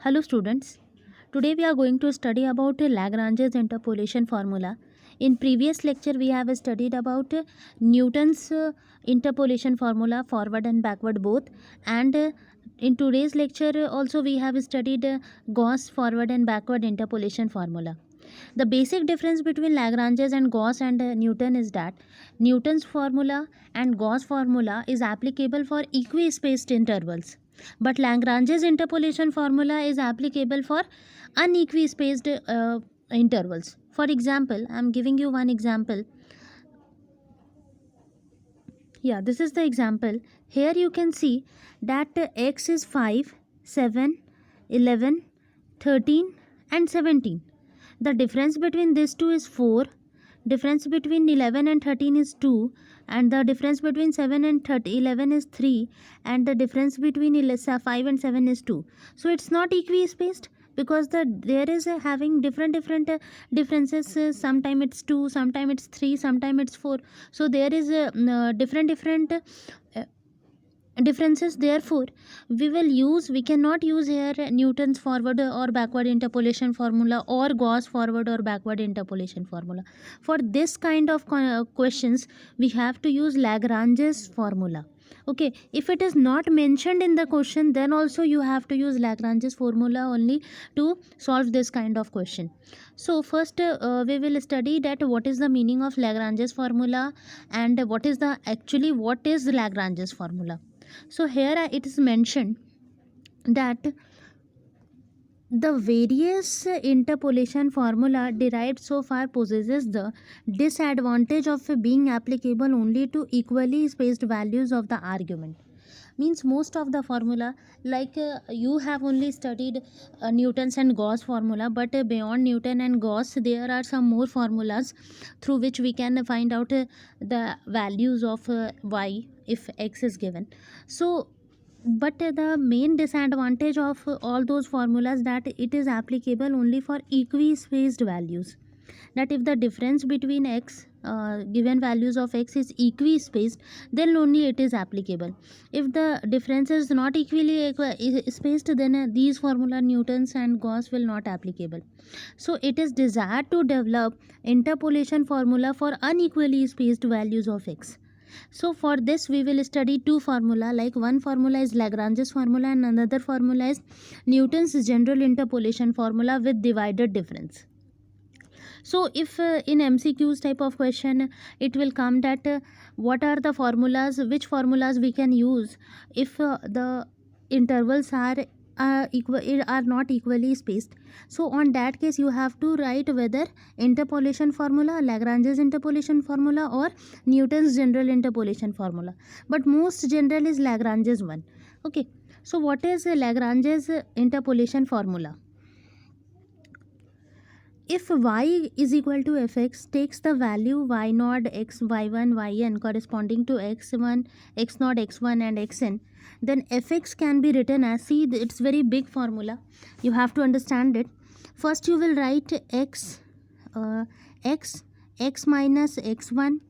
Hello students. Today we are going to study about Lagrange's interpolation formula. In previous lecture we have studied about Newton's interpolation formula forward and backward both, and in today's lecture also we have studied Gauss forward and backward interpolation formula. The basic difference between Lagrange's and Gauss and Newton is that Newton's formula and Gauss formula is applicable for equispaced intervals, but Lagrange's interpolation formula is applicable for unequispaced intervals. For example, I am giving you one example. Yeah, this is the example. Here you can see that x is 5, 7, 11, 13 and 17. The difference between these two is 4. Difference between 11 and 13 is 2, and the difference between 7 and 11 is 3, and the difference between 5 and 7 is 2. So it's not equispaced because there is having different differences. Sometime it's 2, sometime it's 3, sometime it's 4. So there is different differences. Therefore we cannot use here Newton's forward or backward interpolation formula or Gauss forward or backward interpolation formula. For this kind of questions we have to use Lagrange's formula. Okay, if it is not mentioned in the question, then also you have to use Lagrange's formula only to solve this kind of question. So first we will study that what is the meaning of Lagrange's formula and what is Lagrange's formula. So here it is mentioned that the various interpolation formula derived so far possesses the disadvantage of being applicable only to equally spaced values of the argument. Means most of the formula, like you have only studied Newton's and Gauss formula, but beyond Newton and Gauss there are some more formulas through which we can find out the values of y if x is given. So but the main disadvantage of all those formulas that it is applicable only for equispaced values, that if the difference between x given values of x is equispaced, then only it is applicable. If the difference is not equally spaced, then these formula Newton's and Gauss will not applicable. So it is desired to develop interpolation formula for unequally spaced values of x. So for this we will study two formula, like one formula is Lagrange's formula and another formula is Newton's general interpolation formula with divided difference. So if in MCQs type of question it will come that what are the formulas, which formulas we can use if the intervals are not equally spaced. So on that case you have to write whether interpolation formula, Lagrange's interpolation formula or Newton's general interpolation formula, but most general is Lagrange's one. Okay, so what is Lagrange's interpolation formula? If y is equal to fx takes the value y naught x y1 yn corresponding to x1 x naught x1 and xn, then fx can be written as, see it's very big formula, you have to understand it. First you will write x minus x1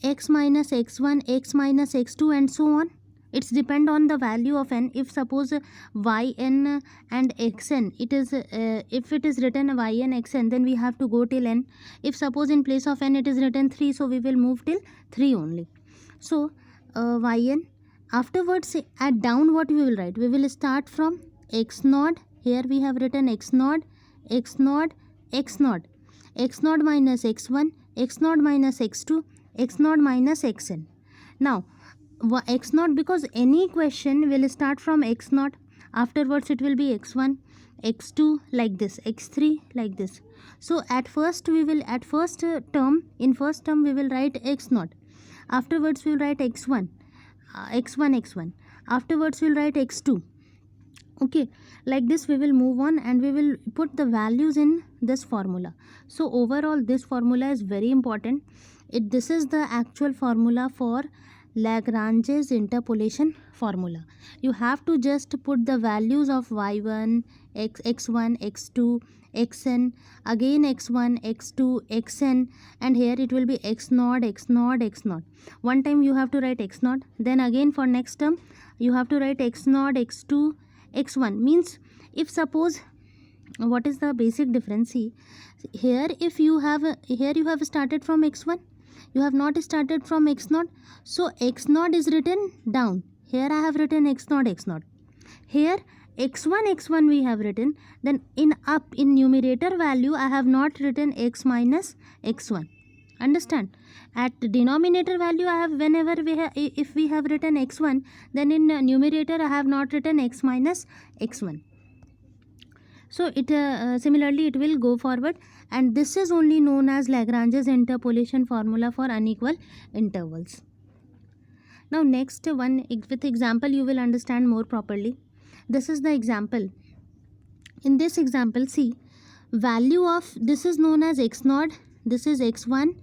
x minus x1 x minus x2 and so on. It's depend on the value of n. If suppose yn and xn, it is if it is written yn xn, then we have to go till n. If suppose in place of n it is written 3, so we will move till 3 only. So yn, afterwards at down what we will write, we will start from x naught. Here we have written x naught x naught x naught x naught minus x1 x naught minus x2 x naught minus xn. Now x naught, because any question will start from x naught, afterwards it will be x1 x2 like this, x3 like this. So at first we will, at first term, in first term we will write x naught, afterwards we will write x1 x1 afterwards we will write x2. Okay, like this we will move on and we will put the values in this formula. So overall this formula is very important. This is the actual formula for Lagrange's interpolation formula. You have to just put the values of y1 x1 x2 xn, again x1 x2 xn, and here it will be x naught x naught x naught. One time you have to write x naught, then again for next term you have to write x naught x2 x1 means, if suppose, what is the basic difference? See, here if you have here you have started from x1, you have not started from x0. So x0 is written down. Here I have written x0. Here x1 we have written. Then in numerator value I have not written x minus x1. Understand? At denominator value I have, whenever if we have written x1, then in numerator I have not written x minus x1. So it similarly it will go forward, and this is only known as Lagrange's interpolation formula for unequal intervals. Now next one, with example you will understand more properly. This is the example. In this example, see, value of this is known as x0, this is x1,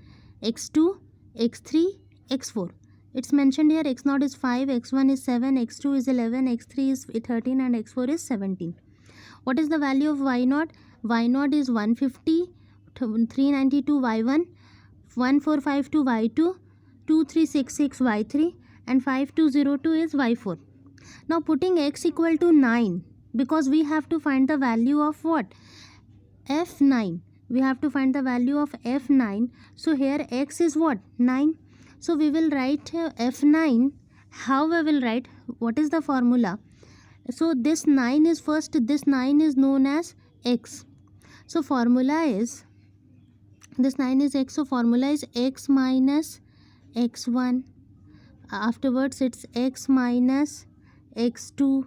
x2, x3, x4. It's mentioned here, x0 is 5, x1 is 7, x2 is 11, x3 is 13 and x4 is 17. What is the value of y0? Y0 is 150, 392 y1, 1452 y2, 2366 y3 and 5202 is y4. Now putting x equal to 9, because we have to find the value of what? F9. We have to find the value of F9. So here x is what? 9. So we will write F9. How we will write? What is the formula? So this 9 is first, this 9 is known as x. So formula is, this 9 is x, so formula is x minus x1. Afterwards it's x minus x2.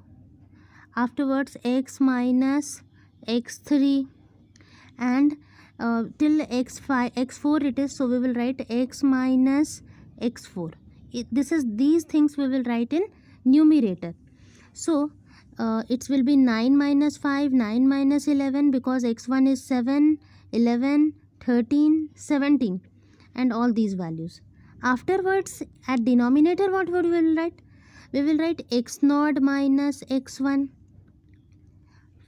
Afterwards x minus x3, and till x4 it is, so we will write x minus x4. These things we will write in numerator. So it will be 9 minus 5, 9 minus 11, because x1 is 7, 11, 13, 17 and all these values. Afterwards at denominator what we will write? We will write x0 minus x1.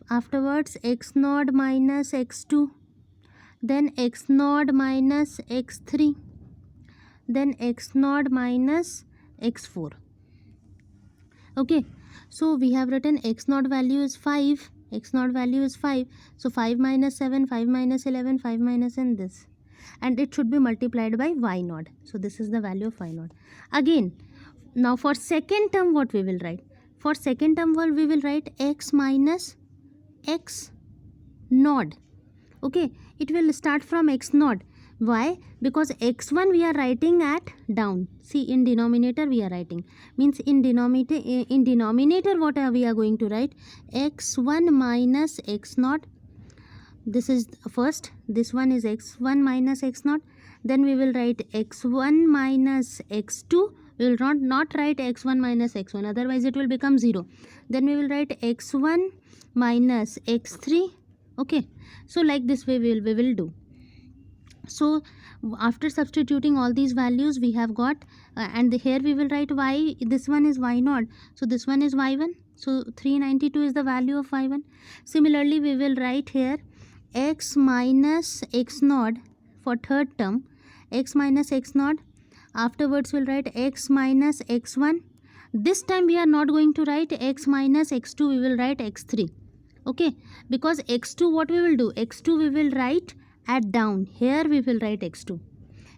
Afterwards x0 minus x2, then x0 minus x3, then x0 minus x4. Okay, so we have written x0 value is 5, x0 value is 5, so 5 minus 7, 5 minus 11, 5 minus and this, and it should be multiplied by y0. So this is the value of y0. Again, now for second term what we will write? For second term we will write x minus x0. Okay, it will start from x0. Why? Because x1 we are writing at down. See, in denominator we are writing, means in denominator what are we are going to write? X1 minus x0. This is first, this one is x1 minus x0. Then we will write x1 minus x2. We will not write x1 minus x1, otherwise it will become 0. Then we will write x1 minus x3. Okay, so like this way we will do. So after substituting all these values we have got and here we will write y, this one is y0, so this one is y1, so 392 is the value of y1. Similarly we will write here x minus x0 for third term, x minus x0. Afterwards we'll write x minus x1. This time we are not going to write x minus x2, we will write x3. Okay, because x2 what we will do? X2 we will write at down. Here we will write x2.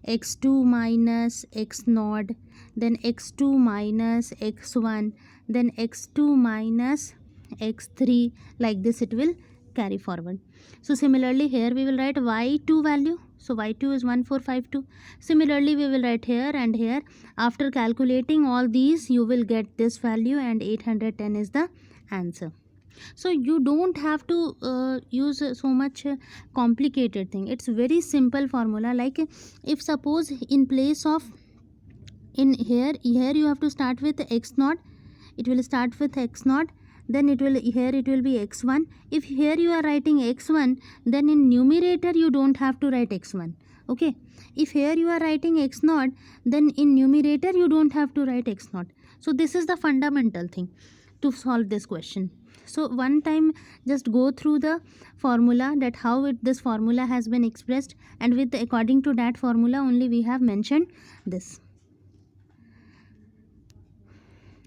x2 minus x0, then x2 minus x1, then x2 minus x3. Like this it will carry forward. So similarly here we will write y2 value. So y2 is 1452. Similarly we will write here and here. After calculating all these you will get this value, and 810 is the answer. So you don't have to use so much complicated thing. It's very simple formula. Like if suppose in place of, in here you have to start with x0, it will start with x0, then it will, here it will be x1. If here you are writing x1, then in numerator you don't have to write x1. Okay, if here you are writing x0, then in numerator you don't have to write x0. So this is the fundamental thing to solve this question. So one time just go through the formula, that how this formula has been expressed, and with according to that formula only we have mentioned this.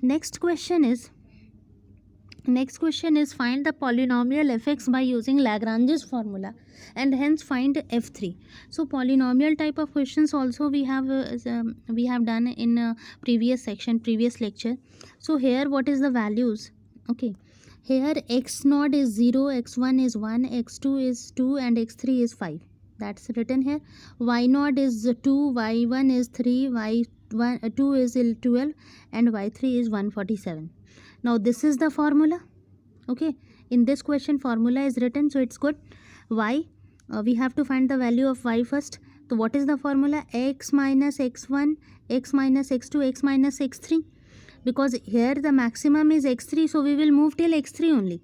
Next question is, Next question is find the polynomial fx by using Lagrange's formula and hence find f3. So polynomial type of questions also we have done in previous section, previous lecture. So here what is the values? Okay, here x naught is 0, x1 is 1, x2 is 2 and x3 is 5. That's written here. Y naught is 2, y1 is 3, y2 is 12 and y3 is 147. Now this is the formula. Okay, in this question formula is written, so it's good. Y, we have to find the value of y first. So what is the formula? X minus x1, x minus x2, x minus x3. Because here the maximum is x3, so we will move till x3 only.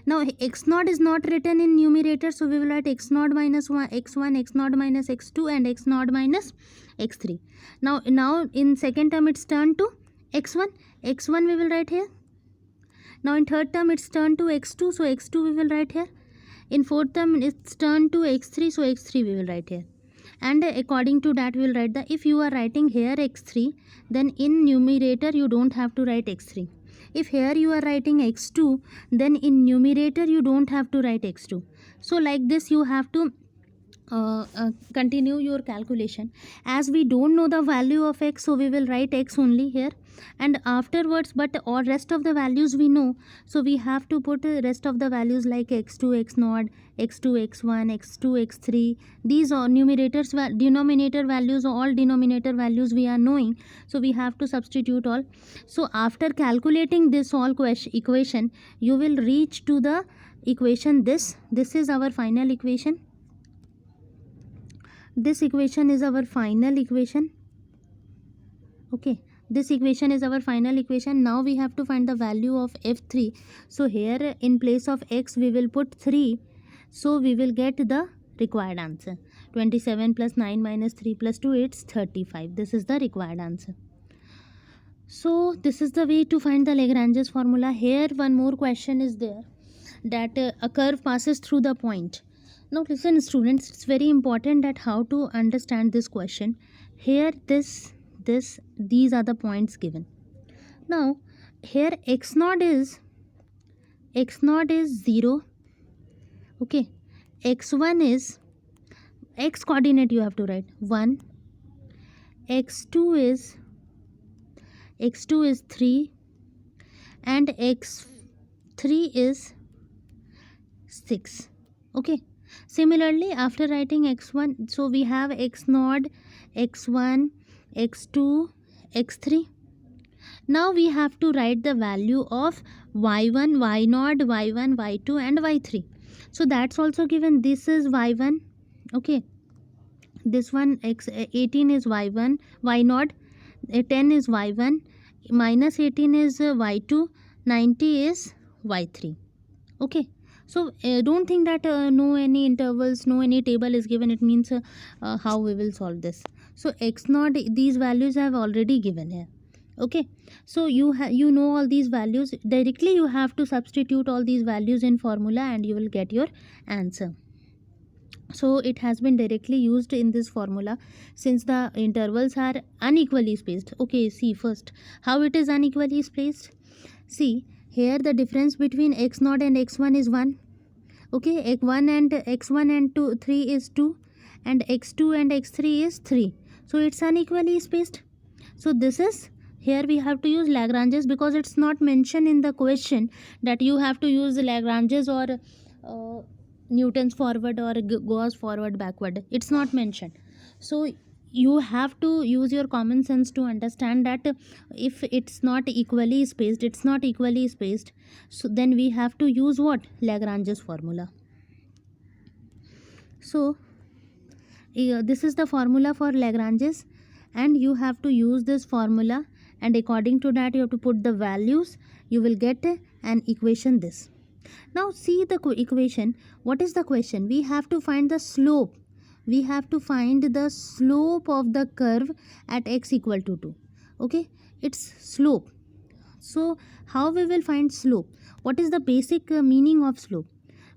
Now x naught is not written in numerator, so we will write x naught minus x1, x naught minus x2 and x naught minus x3. Now in second term it's turned to x1. x1 we will write here. Now in third term it's turned to x2, so x2 we will write here. In fourth term it's turned to x3, so x3 we will write here. And according to that we will write the, if you are writing here x3, then in numerator you don't have to write x3. If here you are writing x2, then in numerator you don't have to write x2. So like this you have to continue your calculation. As we don't know the value of x, so we will write x only here, and afterwards, but all rest of the values we know, so we have to put rest of the values like x2, x naught, x2, x1, x2, x3. These are numerators, denominator values, all denominator values we are knowing, so we have to substitute all. So after calculating this all equation, you will reach to the equation this is our final equation. This equation is our final equation. Okay, this equation is our final equation. Now we have to find the value of f3. So here in place of x we will put 3, so we will get the required answer. 27 plus 9 minus 3 plus 2, it's 35. This is the required answer. So this is the way to find the Lagrange's formula. Here one more question is there, that a curve passes through the point. Now listen students, it's very important that how to understand this question. Here these are the points given. Now here x naught is 0. Okay, x1 is, x coordinate you have to write 1, x2 is 3 and x3 is 6. Okay, similarly after writing x1, so we have x naught, x1, x2, x3. Now we have to write the value of y1, y naught, y1, y2 and y3. So that's also given. This is y1. Okay, this one x18 is y1, y naught, 10 is y1, minus 18 is y2, 90 is y3. Okay, so don't think that no any intervals, no any table is given, it means how we will solve this. So x naught, these values I have already given here. Okay, so you know all these values. Directly you have to substitute all these values in formula and you will get your answer. So it has been directly used in this formula since the intervals are unequally spaced. Okay, see first how it is unequally spaced. See here the difference between x naught and x1 is 1. Okay, x1 and 3 is 2 and x2 and x3 is 3. So it's unequally spaced. So this is, here we have to use Lagrange's because it's not mentioned in the question that you have to use Lagrange's or Newton's forward or Gauss forward backward. It's not mentioned. So you have to use your common sense to understand that if it's not equally spaced, so then we have to use what? Lagrange's formula. So this is the formula for Lagrange's, and you have to use this formula, and according to that you have to put the values. You will get an equation this. Now see the equation. What is the question? We have to find the slope. We have to find the slope of the curve at x equal to 2. Okay, it's slope. So how we will find slope? What is the basic meaning of slope?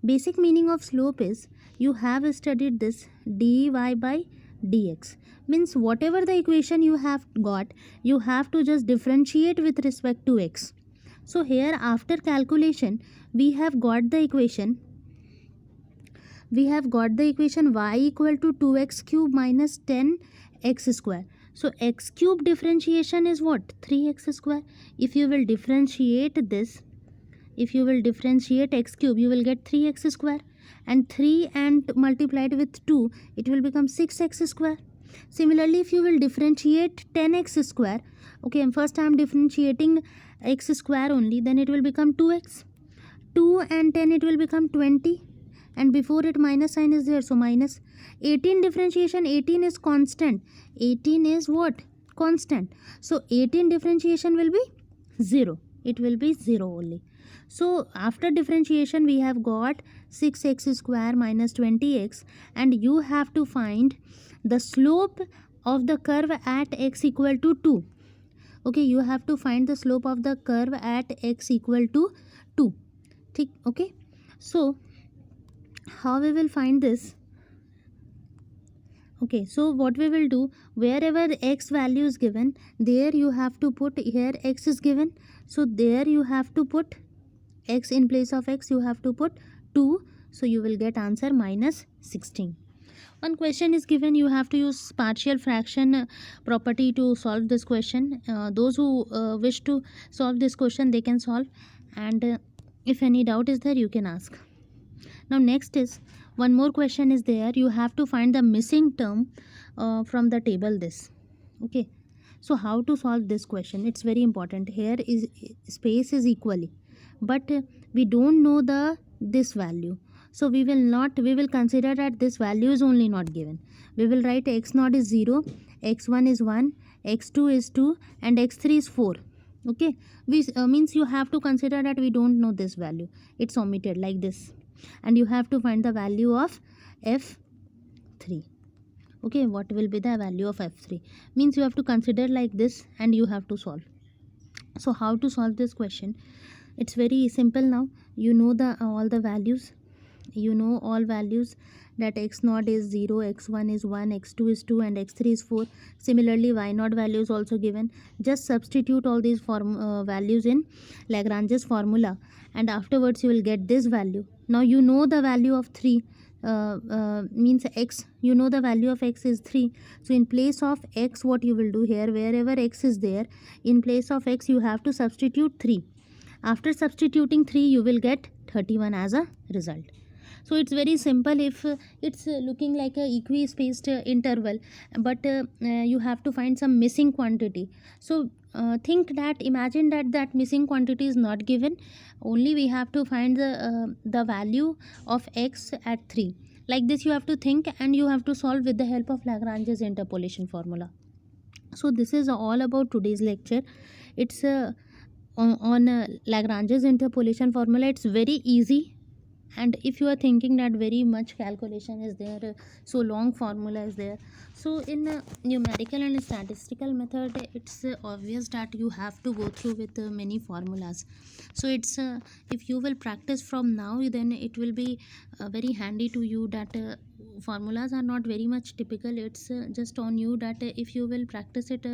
Basic meaning of slope is, you have studied this dy by dx. Means whatever the equation you have got, you have to just differentiate with respect to x. So here after calculation we have got the equation y equal to 2x cube minus 10x square. So x cube differentiation is what? 3x square. If you will differentiate this, if you will differentiate x cube, you will get 3x square, and 3 and multiplied with 2, it will become 6x square. Similarly, if you will differentiate 10x square, okay, first I am differentiating x square only, then it will become 2x. 2 and 10, it will become 20, and before it minus sign is there, so minus. 18 differentiation, 18 is constant. 18 is what? Constant. So 18 differentiation will be 0. It will be 0 only. So after differentiation we have got 6x square minus 20x, and you have to find the slope of the curve at x equal to 2. Okay, you have to find the slope of the curve at x equal to 2. Okay, so how we will find this? Okay, so what we will do, wherever x value is given, there you have to put, here x is given, so there you have to put x, in place of x you have to put 2, so you will get answer minus 16. One question is given, you have to use partial fraction property to solve this question. Those who wish to solve this question, they can solve, and if any doubt is there, you can ask. Now next is, one more question is there, you have to find the missing term from the table this. Okay, so how to solve this question? It's very important. Here is space is equally, but we don't know this value, so we will consider that this value is only not given. We will write x0 is 0, x1 is 1, x2 is 2, and x3 is 4. Okay, we means you have to consider that we don't know this value, it's omitted like this, and you have to find the value of f3. Okay, what will be the value of f3? Means you have to consider like this and you have to solve. So how to solve this question? It's very simple now. You know all the values. You know all values, that x0 is 0, x1 is 1, x2 is 2, and x3 is 4. Similarly, y0 value is also given. Just substitute all these values in Lagrange's formula, and afterwards you will get this value. Now you know the value of 3, means x, you know the value of x is 3. So in place of x, what you will do here, wherever x is there, in place of x you have to substitute 3. After substituting 3, you will get 31 as a result. So it's very simple. If it's looking like a equi-spaced interval, but you have to find some missing quantity. So imagine that missing quantity is not given. Only we have to find the value of x at 3. Like this you have to think, and you have to solve with the help of Lagrange's interpolation formula. So this is all about today's lecture. It's on Lagrange's interpolation formula. It's very easy. And if you are thinking that very much calculation is there, so long formula is there, so in numerical and statistical method, it's obvious that you have to go through with many formulas. So it's if you will practice from now, then it will be very handy to you that formulas are not very much typical. It's just on you that if you will practice it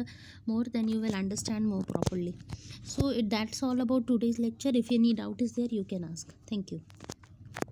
more, then you will understand more properly. So that's all about today's lecture. If any doubt is there, you can ask. Thank you.